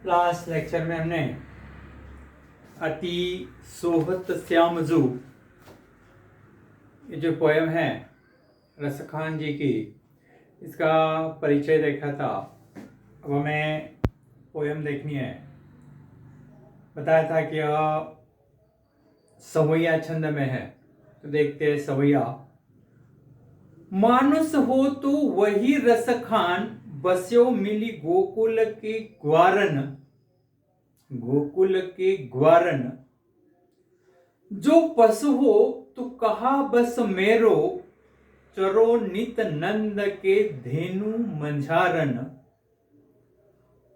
Last lecture में हमने अति सोहत श्यामजू ये जो पोएम है रसखान जी की, इसका परिचय देखा था। अब हमें पोएम देखनी है। बताया था कि यह सवैया छंद में है, तो देखते हैं सवैया। मानुस हो तो वही रसखान, बस्यो मिली गोकुल के ग्वारन। गोकुल के ग्वारन जो पशु हो तो कहा बस मेरो, चरो नित नंद के धेनु मंझारन।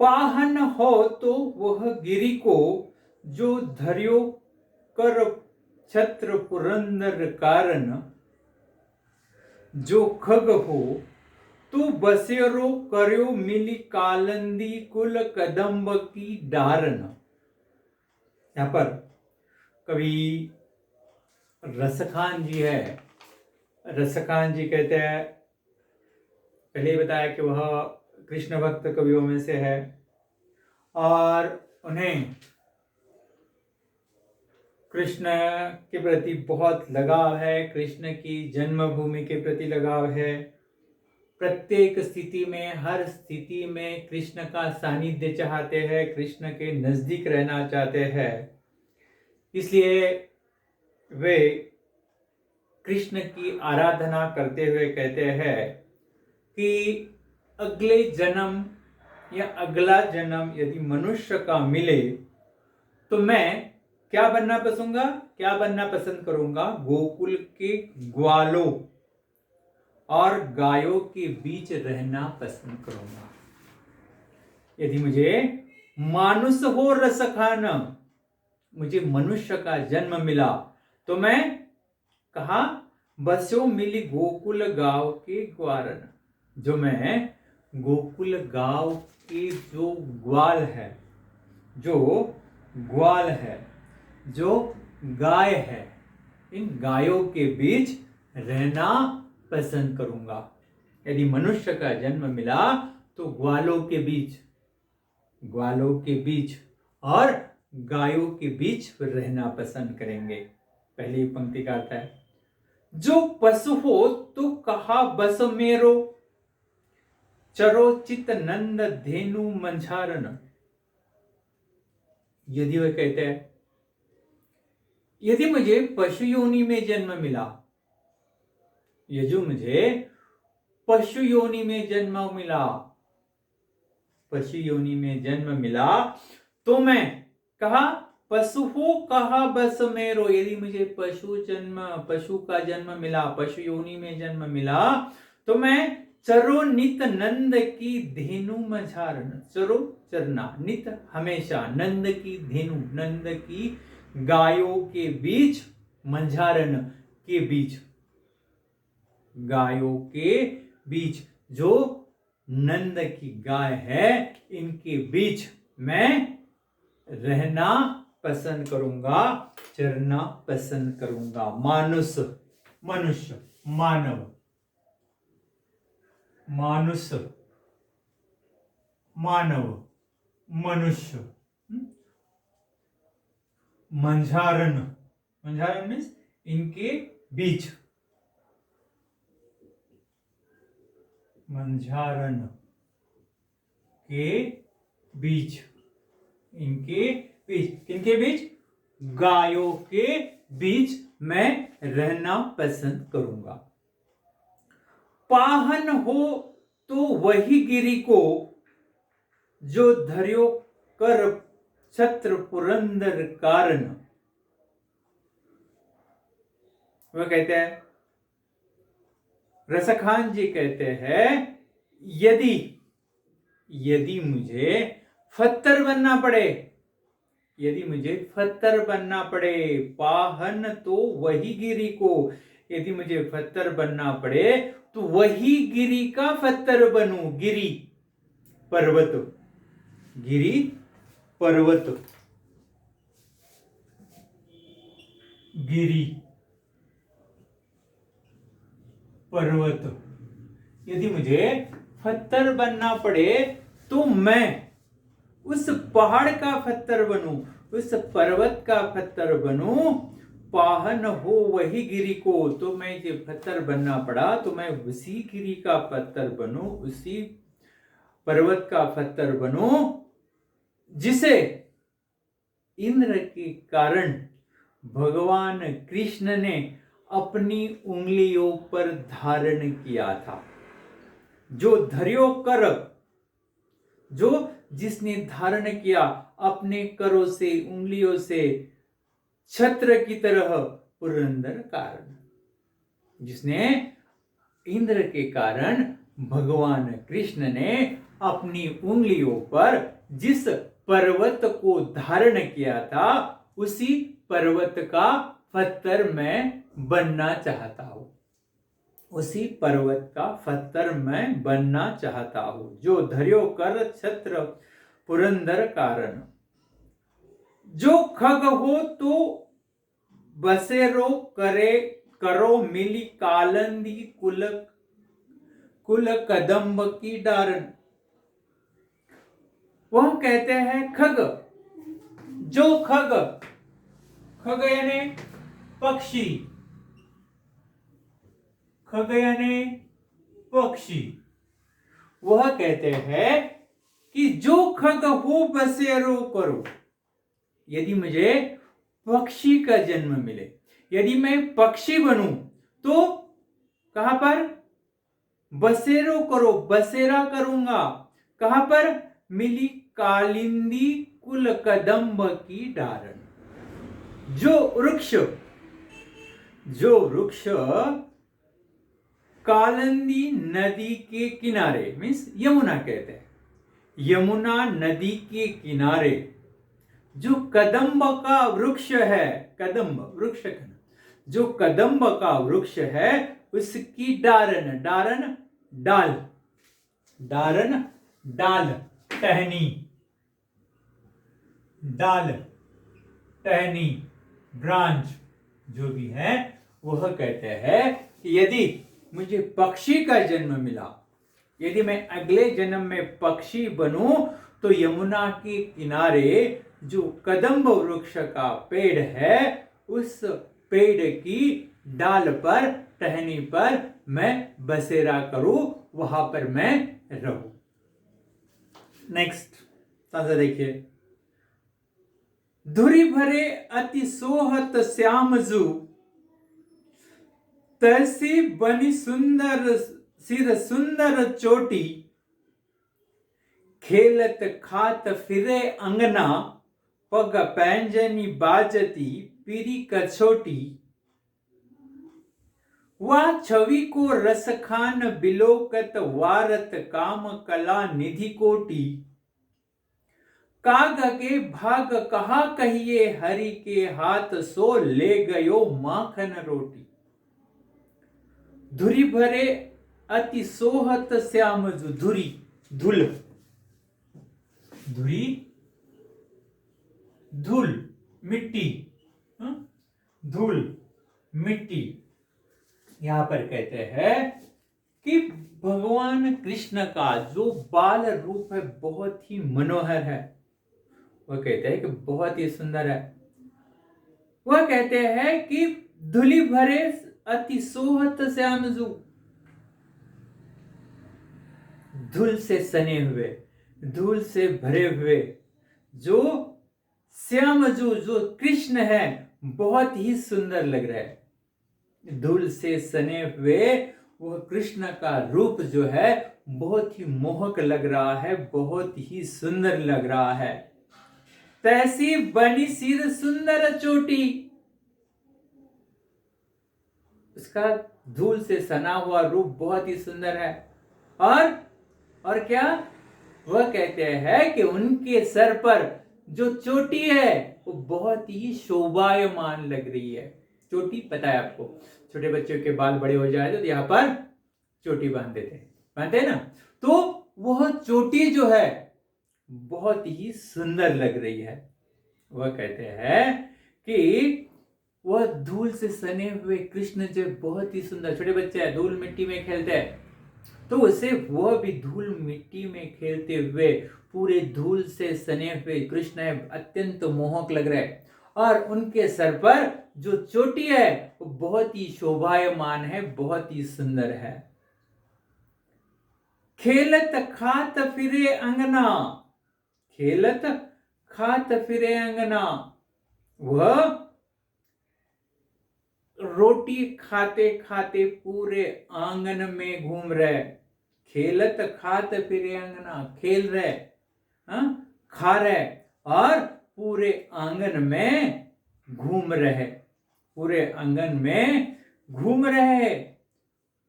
पाहन हो तो वह गिरि को, जो धर्यो कर छत्र पुरंदर कारण। जो खग हो तो बसेरो, कर्यो मिली कालंदी कुल कदम्ब की डारन। यहां पर कवि रसखान जी है। रसखान जी कहते हैं, पहले ही बताया कि वह कृष्ण भक्त कवियों में से है और उन्हें कृष्ण के प्रति बहुत लगाव है, कृष्ण की जन्मभूमि के प्रति लगाव है। प्रत्येक स्थिति में, हर स्थिति में कृष्ण का सानिध्य चाहते हैं, कृष्ण के नजदीक रहना चाहते हैं। इसलिए वे कृष्ण की आराधना करते हुए कहते हैं कि अगले जन्म या अगला जन्म यदि मनुष्य का मिले तो मैं क्या बनना पसंद करूंगा? गोकुल के ग्वालों और गायों के बीच रहना पसंद करूंगा। यदि मुझे मानुष हो रस खाना, मुझे मनुष्य का जन्म मिला तो मैं कहा बस्यो मिली गोकुल गांव के ग्वारन। जो मैं गोकुल गांव के जो ग्वाल है, जो गाय है, इन गायों के बीच रहना पसंद करूंगा। यदि मनुष्य का जन्म मिला तो ग्वालों के बीच और गायों के बीच रहना पसंद करेंगे। पहली पंक्ति का अर्थ है, जो पशु हो तो कहा बस मेरो, चरो चित नंद धेनु मंझारन। यदि वे कहते हैं, यदि मुझे पशु योनि में जन्म मिला, पशु योनि में जन्म मिला तो मैं कहा पशु हो कहा बस मेरो। यदि मुझे पशु का जन्म मिला, पशु योनि में जन्म मिला तो मैं चरो नित नंद की धेनु मंझारन। चरो चरना, नित हमेशा, नंद की धेनु, नंद की गायों के बीच, मंझारन के बीच, गायों के बीच, जो नंद की गाय है इनके बीच मैं रहना पसंद करूंगा, चरना पसंद करूंगा। मानुष मनुष्य, मानव, मानुष मानव, मनुष्य, मंझारन मीन्स इनके बीच, मंझारन के बीच, इनके बीच गायों के बीच मैं रहना पसंद करूंगा। पाहन हो तो वही गिरि को, जो धर्यो कर छत्र पुरंदर कारण। वह कहते हैं, रसखान जी कहते हैं, यदि मुझे फत्तर बनना पड़े, पाहन तो वही गिरि को, यदि मुझे फत्तर बनना पड़े तो वही गिरि का फत्तर बनूं। गिरि पर्वत, गिरि पर्वत। यदि मुझे फत्तर बनना पड़े तो मैं उस पहाड़ का पत्थर बनूं, उस पर्वत का पत्थर बनूं, पाहन हो वही गिरी को। तो मैं ये पत्थर बनना पड़ा तो मैं उसी गिरी का पत्थर बनूं, उसी पर्वत का पत्थर बनूं जिसे इंद्र के कारण भगवान कृष्ण ने अपनी उंगलियों पर धारण किया था। जो धर्यो कर, जो जिसने धारण किया अपने करों से, उंगलियों से, छत्र की तरह पुरंदर कारण, जिसने इंद्र के कारण भगवान कृष्ण ने अपनी उंगलियों पर जिस पर्वत को धारण किया था, उसी पर्वत का पत्थर मैं बनना चाहता हूं, उसी पर्वत का पत्थर मैं बनना चाहता हूं। जो धर्यो कर छत्र पुरंदर कारण, जो खग हो तो बसेरो करे, करो मिली कालंदी कुल कुल कदम्ब की डारन। वह कहते हैं खग, जो खग, खग यानी पक्षी, खग यानी पक्षी, वह कहते हैं कि जो खग हो बसेरो करो। यदि मुझे पक्षी का जन्म मिले, यदि मैं पक्षी बनूं तो कहां पर? बसेरो करो, बसेरा करूंगा। कहां पर? मिली कालिंदी कुल कदम्ब की डारण। जो वृक्ष कालिंदी नदी के किनारे, मीन्स यमुना कहते हैं, यमुना नदी के किनारे जो कदम्ब का वृक्ष है, कदम्ब वृक्ष, जो कदम्ब का वृक्ष है उसकी डारन, डारन डाल, डारन डाल, टहनी, डाल, टहनी, ब्रांच जो भी है, वह कहते हैं कि यदि मुझे पक्षी का जन्म मिला, यदि मैं अगले जन्म में पक्षी बनूं तो यमुना के किनारे जो कदम्ब वृक्ष का पेड़ है, उस पेड़ की डाल पर, टहनी पर मैं बसेरा करूं, वहां पर मैं रहूं। नेक्स्ट ताजा देखिए, धुरी भरे अति सोहत श्यामजू, तैसी बनी सुंदर सिर सुंदर चोटी, खेलत खात फिरे अंगना, पग पैंजनी बाजती पीरी कछोटी। वह छवि को रसखान बिलोकत वारत, काम कला निधि कोटि, काग के भाग कहा कहिए, हरि के हाथ सो ले गयो माखन रोटी। धुरी भरे अति सोहत श्याम जू, धुरी धूल, धुरी धूल मिट्टी, धूल मिट्टी। यहां पर कहते हैं कि भगवान कृष्ण का जो बाल रूप है बहुत ही मनोहर है, वह कहते हैं कि बहुत ही सुंदर है। वह कहते हैं कि धूलि भरे अति सोहत श्यामजू, धूल से सने हुए, धूल से भरे हुए जो श्यामजू, जो कृष्ण है, बहुत ही सुंदर लग रहा है। धूल से सने हुए वह कृष्ण का रूप जो है बहुत ही मोहक लग रहा है, बहुत ही सुंदर लग रहा है। तैसी बनी सिर सुंदर चोटी, उसका धूल से सना हुआ रूप बहुत ही सुंदर है। और क्या? वह कहते हैं कि उनके सर पर जो चोटी है वो बहुत ही शोभायमान लग रही है। चोटी पता है आपको, छोटे बच्चों के बाल बड़े हो जाए तो यहाँ पर चोटी बांध देते हैं, बांधते हैं ना, तो वह चोटी जो है बहुत ही सुंदर लग रही है। वह कहते हैं कि वह धूल से सने हुए कृष्ण जो बहुत ही सुंदर, छोटे बच्चे हैं धूल मिट्टी में खेलते हैं, तो उसे वह भी धूल मिट्टी में खेलते हुए पूरे धूल से सने हुए कृष्ण अत्यंत मोहक लग रहे हैं। और उनके सर पर जो चोटी है वो बहुत ही शोभायमान है, बहुत ही सुंदर है। खेलत खात फिरे अंगना, खेलत खात फिरे अंगना, वह रोटी खाते खाते पूरे आंगन में घूम रहे। खेलत खात फिरे अंगना, खेल रहे, खा रहे और पूरे आंगन में घूम रहे, पूरे आंगन में घूम रहे।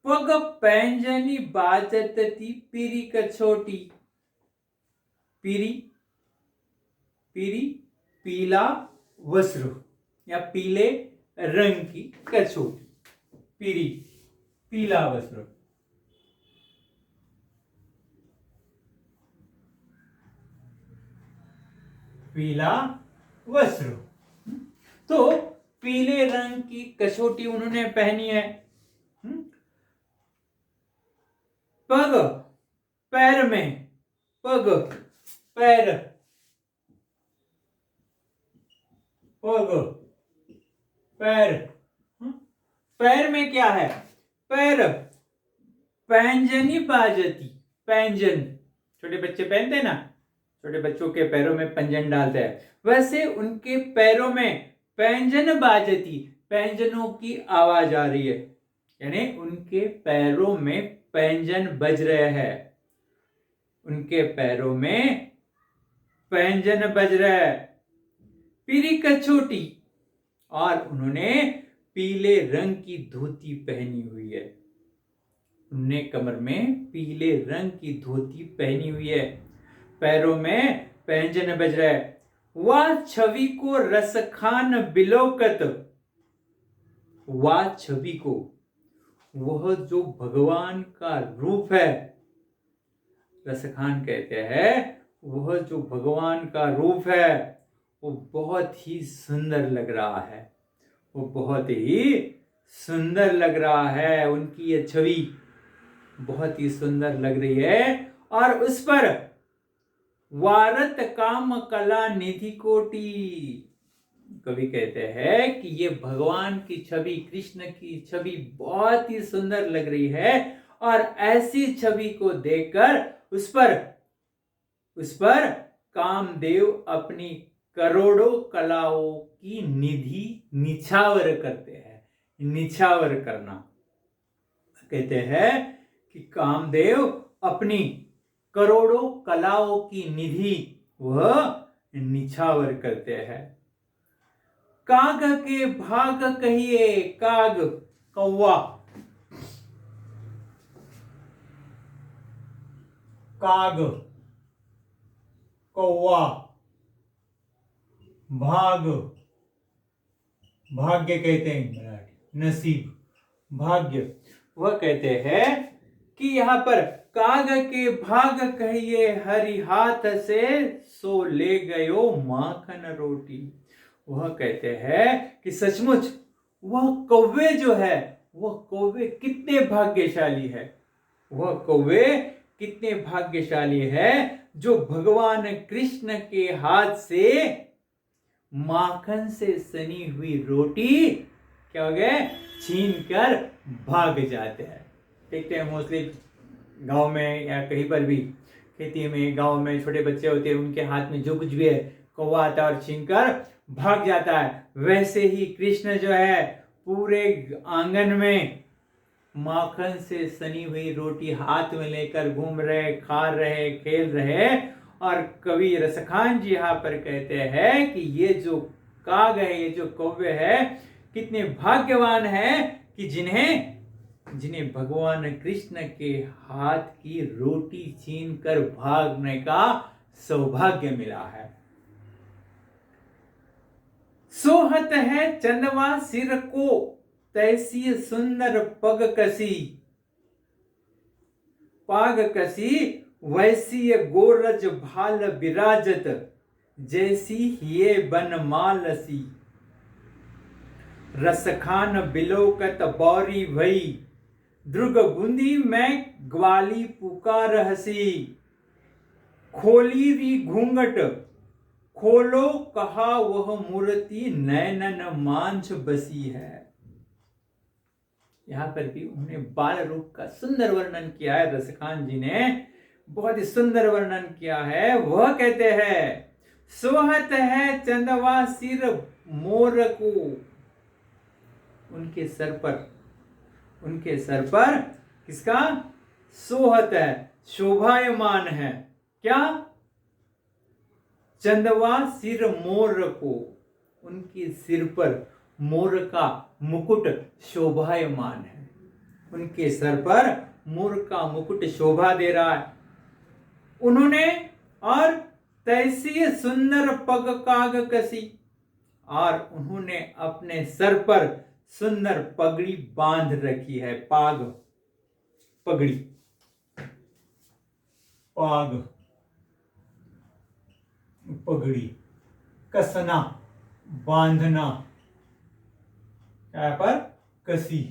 पग पैंजनी बाजत थी पीरी कछोटी, पीरी, पीरी पीला वस्त्र या पीले रंग की कछोटी, पीरी पीला वस्त्र। पीला वस्त्र, तो पीले रंग की कछोटी उन्होंने पहनी है। पग पैर में, पग पैर, पग पैर, पैर में क्या है? पैर पैंजनी बाजती, पैंजन छोटे बच्चे पहनते हैं ना, छोटे बच्चों के पैरों में पैंजन डालते हैं, वैसे उनके पैरों में पैंजन बाजती, पैंजनों की आवाज आ रही है, यानी उनके पैरों में पैंजन बज रहे हैं, उनके पैरों में पैंजन बज रहा है। पीली कछोटी, और उन्होंने पीले रंग की धोती पहनी हुई है, उन्होंने कमर में पीले रंग की धोती पहनी हुई है, पैरों में पैंजन बज रहा है। वह छवि को रसखान बिलोकत, वह छवि को, वह जो भगवान का रूप है, रसखान कहते हैं, वह जो भगवान का रूप है वो बहुत ही सुंदर लग रहा है, वो बहुत ही सुंदर लग रहा है, उनकी ये छवि बहुत ही सुंदर लग रही है। और उस पर वारत काम कला निधि कोटि, कवि कहते हैं कि ये भगवान की छवि, कृष्ण की छवि बहुत ही सुंदर लग रही है, और ऐसी छवि को देखकर उस पर कामदेव अपनी करोड़ों कलाओं की निधि निछावर करते हैं। निछावर करना कहते हैं कि कामदेव अपनी करोड़ों कलाओं की निधि वह निछावर करते हैं। काग के भाग कहिए, काग कौवा, काग कौवा, भाग भाग्य कहते हैं मराठी, नसीब, भाग्य, वह कहते हैं कि यहाँ पर काग के भाग कहिए हरि हाथ से सो ले गयो माखन रोटी। वह कहते हैं कि सचमुच वह कौवे जो है, वह कौवे कितने भाग्यशाली है, वह कौवे कितने भाग्यशाली है जो भगवान कृष्ण के हाथ से माखन से सनी हुई रोटी क्या हो गए, छीन कर भाग जाते हैं। देखते हैं मोस्टली गांव में या कहीं पर भी खेती में, गांव में छोटे बच्चे होते हैं, उनके हाथ में जो कुछ भी है कौवा आता है और छीन कर भाग जाता है। वैसे ही कृष्ण जो है पूरे आंगन में माखन से सनी हुई रोटी हाथ में लेकर घूम रहे, खा रहे, खेल रहे। और कवि रसखान जी यहाँ पर कहते हैं कि ये जो काग है, ये जो कौवे है, कितने भाग्यवान है कि जिन्हें भगवान कृष्ण के हाथ की रोटी छीन कर भागने का सौभाग्य मिला है। सोहत है चंदवा सिर को तैसी सुंदर पग कसी, पाग कसी वैसी गोरज भाल विराजत, जैसी ये बनमालसी। रसखान बिलोकत बौरी भई, दुर्ग बूंदी में ग्वाली पुकार हसी, खोली री घूंघट खोलो कहा वह मूर्ति नैनन मांझ बसी है। यहां पर भी उन्होंने बाल रूप का सुंदर वर्णन किया है। रसखान जी ने बहुत ही सुंदर वर्णन किया है। वह कहते हैं सोहत है चंदवा सिर मोर को, उनके सर पर किसका सोहत है, शोभायमान है। क्या? चंदवा सिर मोर को, उनके सिर पर मोर का मुकुट शोभायमान है। उनके सर पर मोर का मुकुट शोभा दे रहा है। उन्होंने और तैसी सुंदर पग काग कसी, और उन्होंने अपने सर पर सुंदर पगड़ी बांध रखी है। पाग, पगड़ी, पाग, पगड़ी, कसना, बांधना, यहाँ पर कसी,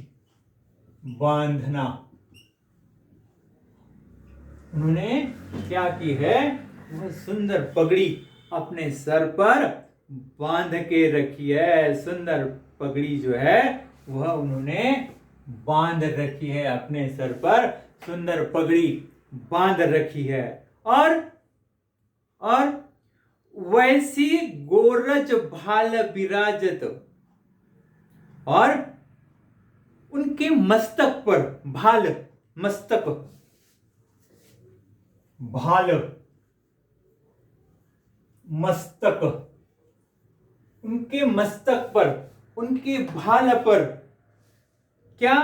बांधना। उन्होंने क्या की है? वह सुंदर पगड़ी अपने सर पर बांध के रखी है। सुंदर पगड़ी जो है वह उन्होंने बांध रखी है, अपने सर पर सुंदर पगड़ी बांध रखी है। और वैसी गोरज भाल विराजत, और उनके मस्तक पर भाल, मस्तक, भाल, मस्तक, उनके मस्तक पर, उनके भाल पर क्या?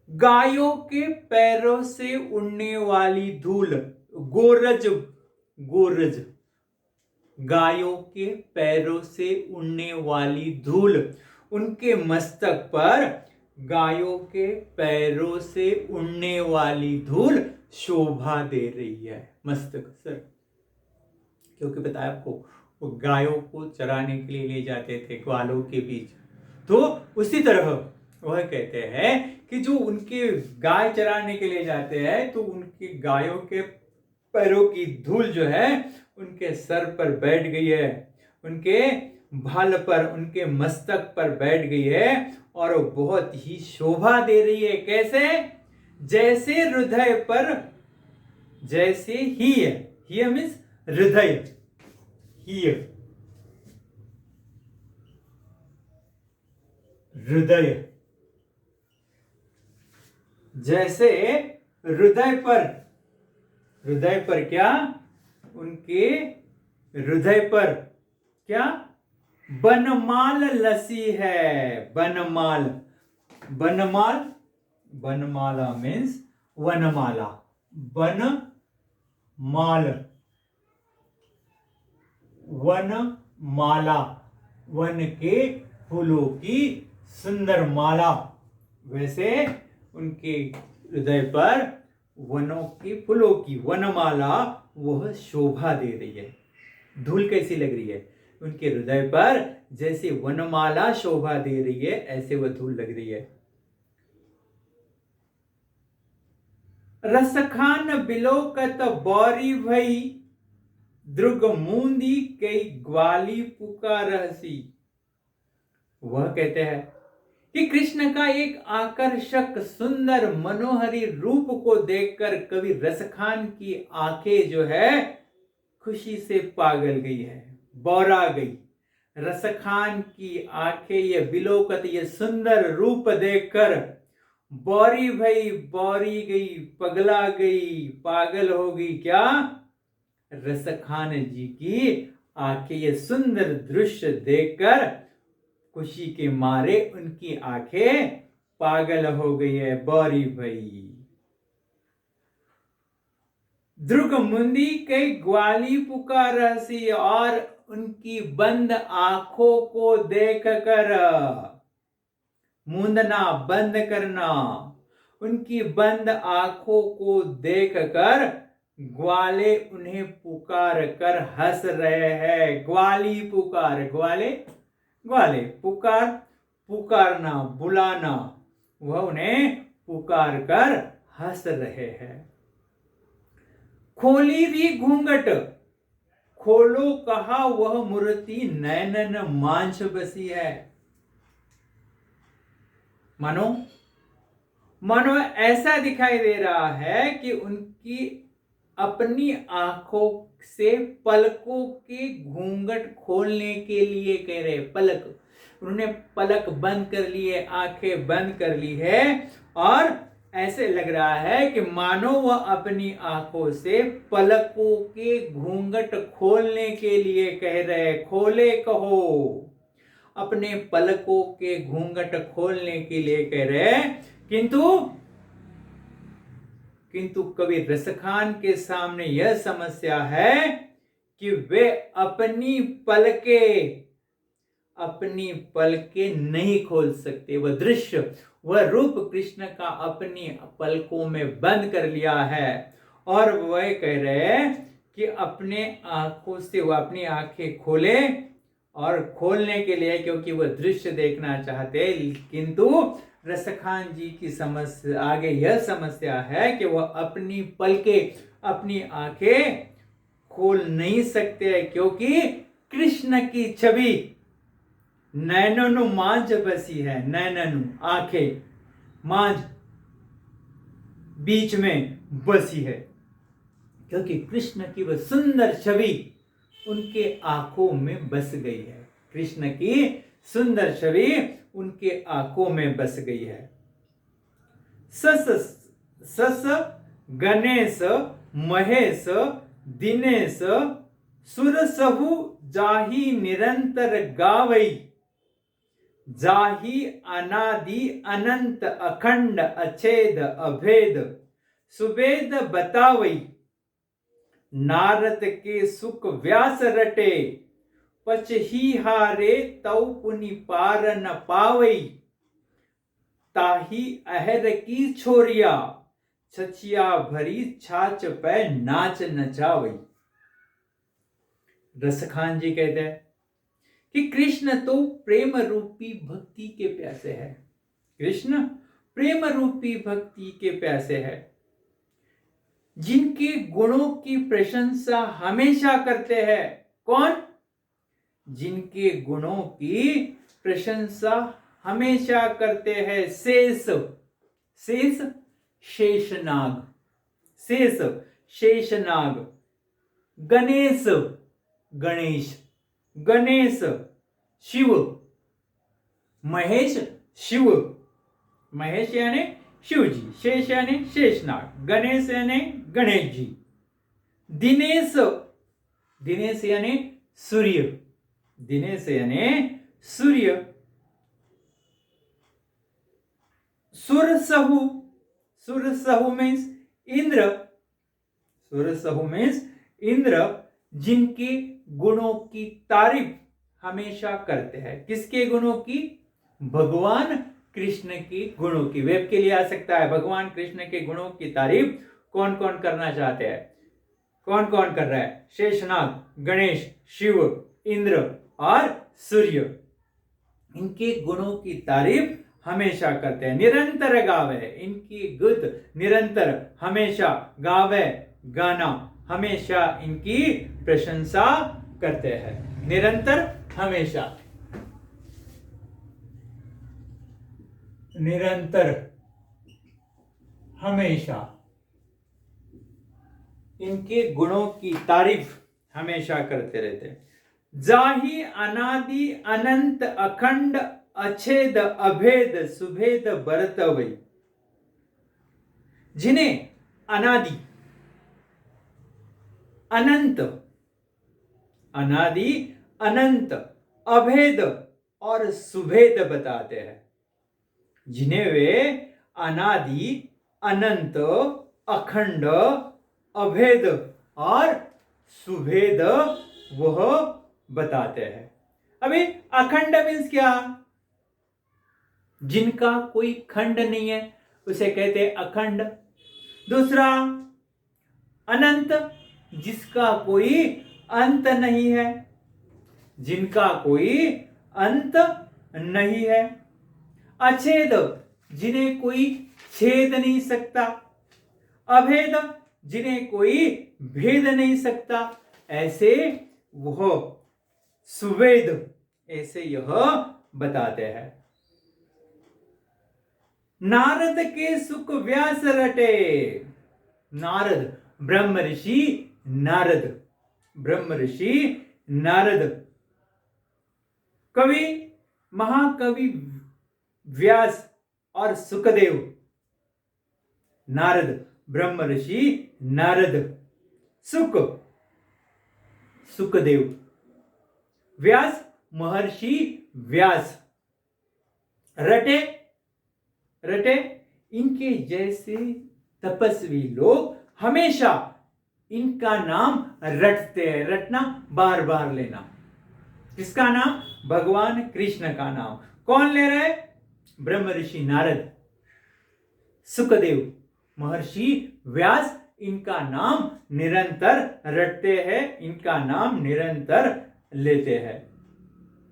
गायों के पैरों से उड़ने वाली धूल, गोरज, गोरज, गायों के पैरों से उड़ने वाली धूल, उनके मस्तक पर गायों के पैरों से उड़ने वाली धूल शोभा दे रही है। मस्तक, सर, क्योंकि बताया आपको वो गायों को चराने के लिए ले जाते थे ग्वालों के बीच, तो उसी तरह वह कहते हैं कि जो उनके गाय चराने के लिए जाते हैं तो उनकी गायों के पैरों की धूल जो है उनके सर पर बैठ गई है, उनके भाल पर, उनके मस्तक पर बैठ गई है और वो बहुत ही शोभा दे रही है। कैसे? जैसे हृदय पर, जैसे ही है, ही मीन्स हृदय, ही, हृदय, जैसे हृदय पर, हृदय पर क्या? उनके हृदय पर क्या? बनमाल लसी है। बनमाल, बनमाल, बनमाला मीन्स वनमाला, बनमाल, वनमाला, वन के फूलों की सुंदर माला। वैसे उनके हृदय पर वनों के फूलों की वनमाला वह शोभा दे रही है। धूल कैसी लग रही है? उनके हृदय पर जैसे वनमाला शोभा दे रही है ऐसे वह धूल लग रही है। रसखान बिलोकत बौरी भई, द्रुग मूंदी कई ग्वाली पुकार हसी। वह कहते हैं कि कृष्ण का एक आकर्षक सुंदर मनोहरी रूप को देखकर कवि रसखान की आंखें जो है खुशी से पागल गई है, बौरा गई। रसखान की आंखें ये बिलोकत, ये सुंदर रूप देखकर बौरी भई, बौरी गई, पगला गई, पागल हो गई। क्या? रसखान जी की आंखें ये सुंदर दृश्य देखकर खुशी के मारे उनकी आंखें पागल हो गई है, बौरी भई। द्रुग मुंदी कई ग्वाली पुकार हसी, और उनकी बंद आंखों को देखकर, मूंदना, बंद करना, उनकी बंद आंखों को देखकर ग्वाले उन्हें पुकार कर हंस रहे हैं। ग्वाली पुकार, ग्वाले, ग्वाले, पुकार, पुकारना, बुलाना, वह उन्हें पुकार कर हंस रहे हैं। खोली री घूंघट, खोलो कहा वह मूर्ति नैनन मांझ बसी है। मानो ऐसा दिखाई दे रहा है कि उनकी अपनी आंखों से पलकों के घूंघट खोलने के लिए कह रहे, पलक, उन्होंने पलक बंद कर लिए, आंखें बंद कर ली है, और ऐसे लग रहा है कि मानो वह अपनी आंखों से पलकों के घूंघट खोलने के लिए कह रहे, खोले कहो, अपने पलकों के घूंघट खोलने के लिए कह रहे। किंतु कवि रसखान के सामने यह समस्या है कि वे अपनी पलकें नहीं खोल सकते। वह दृश्य, वह रूप कृष्ण का अपनी पलकों में बंद कर लिया है, और वह कह रहे हैं कि अपने आंखों से वह अपनी आंखें खोले, और खोलने के लिए क्योंकि वह दृश्य देखना चाहते, किंतु रसखान जी की समस्या आगे यह समस्या है कि वह अपनी पलकें, अपनी आंखें खोल नहीं सकते, क्योंकि कृष्ण की छवि नैननु मांझ बसी है। नैननु आंखें, मांझ बीच में बसी है, क्योंकि कृष्ण की वह सुंदर छवि उनके आंखों में बस गई है। कृष्ण की सुंदर छवि उनके आंखों में बस गई है। सस गणेश महेश दिनेश सुरसहु जाहि निरंतर गावई, जाहि अनादि अनंत अखंड अछेद अभेद सुभेद बतावई, नारद के सुख व्यास रटे, पचही हारे तौ पुनि पार न पावई, ताही अहर की छोरिया, छछिया भरी छाछ पे नाच नचावई। रसखान जी कहते हैं कि कृष्ण तो प्रेम रूपी भक्ति के प्यासे है। कृष्ण प्रेम रूपी भक्ति के प्यासे है, जिनके गुणों की प्रशंसा हमेशा करते हैं। कौन? जिनके गुणों की प्रशंसा हमेशा करते हैं। शेष शेषनाग, शेष शेषनाग, गणेश गणेश, गणेश शिव, महेश शिव, महेश यानी शिव जी, शेष यानी शेषनाग, गणेश यानी गणेश जी, दिनेश, दिनेश यानी सूर्य, दिनेश यानी सूर्य, सुरसहु, सुरसहु मीन्स इंद्र, सुरसहु मीन्स इंद्र, जिनके गुणों की तारीफ हमेशा करते हैं। किसके गुणों की? भगवान कृष्ण के गुणों की। वेब के लिए आ सकता है, भगवान कृष्ण के गुणों की तारीफ कौन कौन करना चाहते हैं? कौन कौन कर रहा है? शेषनाग, गणेश, शिव, इंद्र और सूर्य, इनके गुणों की तारीफ हमेशा करते हैं। निरंतर गावे, इनकी गुद निरंतर हमेशा, गावे गाना, हमेशा इनकी प्रशंसा करते हैं। निरंतर हमेशा, निरंतर हमेशा इनके गुणों की तारीफ हमेशा करते रहते हैं। जाहि अनादि अनंत अखंड अछेद अभेद सुभेद बरतवई, जिन्हें अनादि अनंत, अनादि अनंत अभेद और सुभेद बताते हैं, जिन्हें वे अनादि अनंत अखंड अभेद और सुभेद वह बताते हैं। अभी अखंड मीन्स क्या? जिनका कोई खंड नहीं है उसे कहते हैं अखंड। दूसरा अनंत, जिसका कोई अंत नहीं है, जिनका कोई अंत नहीं है। अछेद जिन्हें कोई छेद नहीं सकता, अभेद जिन्हें कोई भेद नहीं सकता, ऐसे वह सुवेद, ऐसे यह बताते हैं। नारद के सुख व्यास रटे, नारद ब्रह्म ऋषि नारद, ब्रह्म ऋषि नारद, कवि महाकवि व्यास और सुखदेव, नारद ब्रह्म ऋषि नारद, सुख सुखदेव, व्यास महर्षि व्यास, रटे रटे इनके जैसे तपस्वी लोग हमेशा इनका नाम रटते हैं। रटना बार बार लेना। किसका नाम? भगवान कृष्ण का नाम। कौन ले रहा है? ब्रह्म ऋषि नारद, सुखदेव, महर्षि व्यास इनका नाम निरंतर रटते हैं, इनका नाम निरंतर लेते हैं।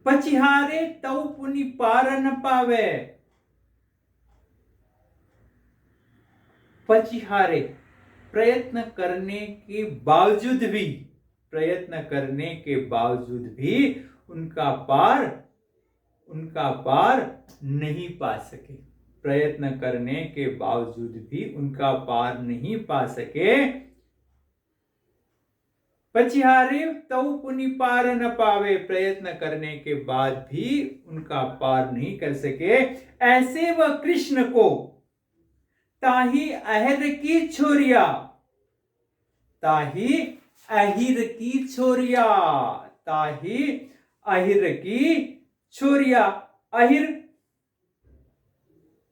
पचिहारे तव पुनि पार न पावे, पचिहारे प्रयत्न करने के बावजूद भी, प्रयत्न करने के बावजूद भी उनका पार नहीं पा सके, प्रयत्न करने के बावजूद भी उनका पार नहीं पा सके। पचिहारे तव पुनि पार न पावे, प्रयत्न करने के बाद भी उनका पार नहीं कर सके, ऐसे वह कृष्ण को ताही अहिर की छोरिया, ताही अहिर की छोरिया, ताही अहिर की छोरिया, अहिर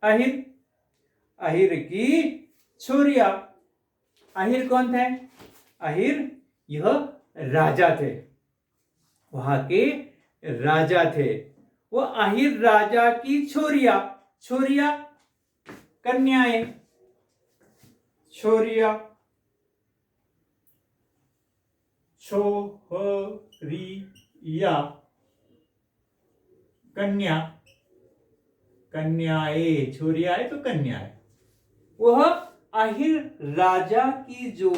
अहिर अहिर की छोरिया। अहिर कौन थे? अहिर यह राजा थे, वहां के राजा थे। वो अहिर राजा की छोरिया, छोरिया कन्याएं, छोरिया छोरिया कन्या, कन्याएं, छोरिया है तो कन्या है। वह अहिर राजा की जो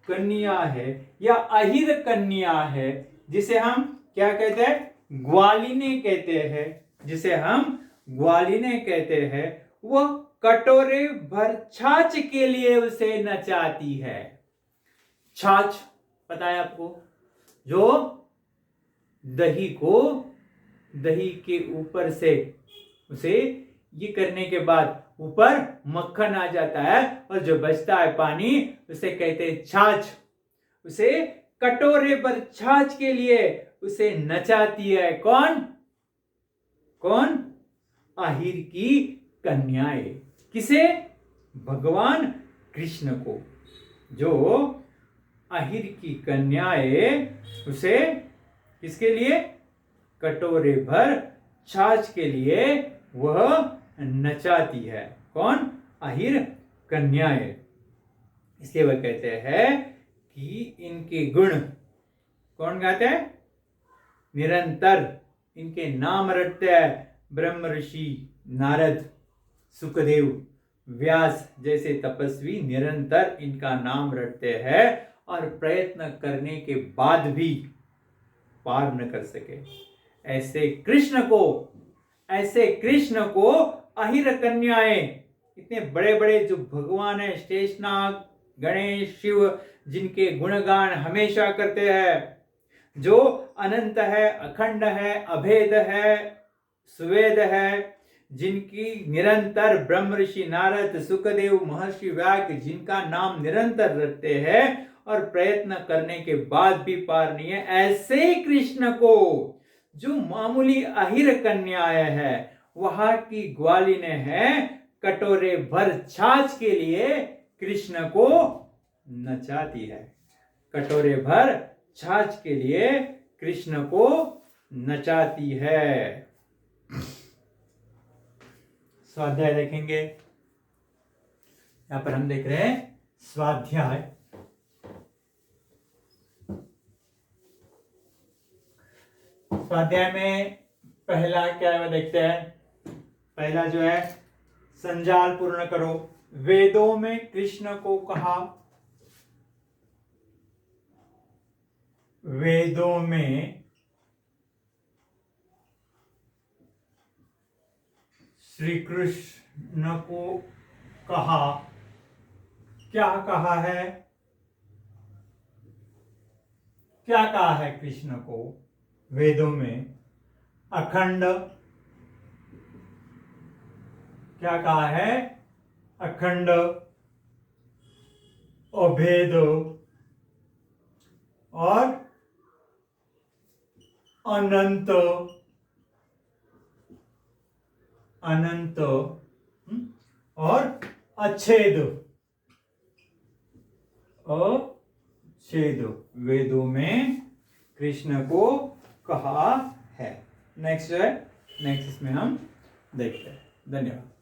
कन्या है या अहिर कन्या है, जिसे हम क्या कहते हैं? ग्वालिनी कहते हैं, जिसे हम ग्वालिनी कहते हैं, वह कटोरे भर छाछ के लिए उसे नचाती है। छाछ पता है आपको? जो दही को, दही के ऊपर से उसे ये करने के बाद ऊपर मक्खन आ जाता है और जो बचता है पानी उसे कहते हैं छाछ। उसे कटोरे पर छाछ के लिए उसे नचाती है कौन? कौन? अहिर की कन्याएं। किसे? भगवान कृष्ण को। जो अहिर की कन्याएं उसे किसके लिए? कटोरे भर छाछ के लिए वह नचाती है। कौन? अहिर कन्याएं। इसलिए वह कहते हैं कि इनके गुण कौन गाते हैं? निरंतर इनके नाम रटते हैं ब्रह्म ऋषि नारद, सुखदेव, व्यास जैसे तपस्वी निरंतर इनका नाम रटते हैं और प्रयत्न करने के बाद भी पार न कर सके। ऐसे कृष्ण को अहिर कन्याएं, इतने बड़े बड़े जो भगवान है, शेषनाग, गणेश, शिव, जिनके गुणगान हमेशा करते हैं, जो अनंत है, अखंड है, अभेद है, सुवेद है, जिनकी निरंतर ब्रह्म ऋषि नारद, सुखदेव, महर्षि व्यास जिनका नाम निरंतर रखते हैं और प्रयत्न करने के बाद भी पार नहीं है, ऐसे कृष्ण को जो मामूली अहिर कन्याएं है, वहां की ग्वालिने है, कटोरे भर छाछ के लिए कृष्ण को नचाती है। कटोरे भर छाछ के लिए कृष्ण को नचाती है। स्वाध्याय देखेंगे। यहां पर हम देख रहे हैं स्वाध्याय। स्वाध्याय में पहला क्या है वो देखते हैं। पहला जो है संजाल पूर्ण करो। वेदों में कृष्ण को कहा, वेदों में श्री कृष्ण को कहा, क्या कहा है, क्या कहा है कृष्ण को वेदों में? अखंड, क्या कहा है? अखंड, अभेद और अनंत, अनंत और अच्छेद, अच्छेद वेदों में कृष्ण को कहा है। नेक्स्ट है, नेक्स्ट इसमें हम देखते हैं। धन्यवाद।